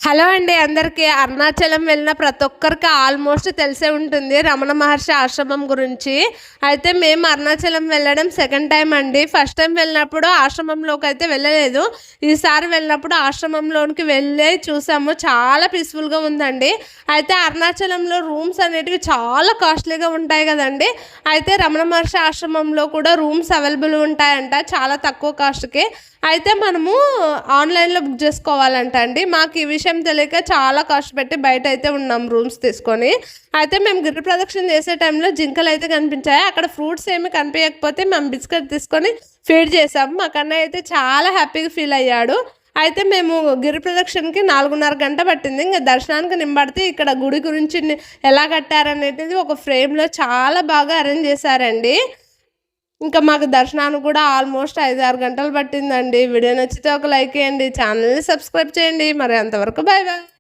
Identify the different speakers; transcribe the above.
Speaker 1: Hello అండి అందరికీ. అరుణాచలం వెళ్ళిన ప్రతి ఒక్కరికి ఆల్మోస్ట్ తెలిసే ఉంటుంది రమణ మహర్షి ఆశ్రమం గురించి. అయితే మేము అరుణాచలం వెళ్ళడం సెకండ్ టైం అండి. ఫస్ట్ టైం వెళ్ళినప్పుడు ఆశ్రమంలోకి అయితే వెళ్ళలేదు. ఈసారి వెళ్ళినప్పుడు ఆశ్రమంలోనికి వెళ్ళి చూసాము. చాలా పీస్ఫుల్గా ఉందండి. అయితే అరుణాచలంలో రూమ్స్ అనేటివి చాలా కాస్ట్లీగా ఉంటాయి కదండి. అయితే రమణ మహర్షి ఆశ్రమంలో కూడా రూమ్స్ అవైలబుల్ ఉంటాయంట చాలా తక్కువ కాస్ట్కి. అయితే మనము ఆన్లైన్లో బుక్ చేసుకోవాలంట అండి. మాకు ఈ విషయం తెలియక చాలా కాస్ట్ పెట్టి బయట అయితే ఉన్నాం రూమ్స్ తీసుకొని. అయితే మేము గిరి ప్రదక్షిణ చేసే టైంలో జింకలు అయితే కనిపించాయి. అక్కడ ఫ్రూట్స్ ఏమి కనిపించకపోతే మేము బిస్కెట్ తీసుకొని ఫీడ్ చేసాము. మా కన్నయ్య అయితే చాలా హ్యాపీగా ఫీల్ అయ్యాడు. అయితే మేము గిరి ప్రదక్షిణకి 4:30 గంట పట్టింది. ఇంకా దర్శనానికి నింబడితే ఇక్కడ గుడి గురించి ఎలా కట్టారనేది ఒక ఫ్రేమ్లో చాలా బాగా అరేంజ్ చేశారండి. ఇంకా మాకు దర్శనానికి కూడా ఆల్మోస్ట్ 5-6 గంటలు పట్టిందండి. వీడియో నచ్చితే ఒక లైక్ చేయండి, ఛానల్ని సబ్స్క్రైబ్ చేయండి. మరి అంతవరకు బాయ్ బాయ్.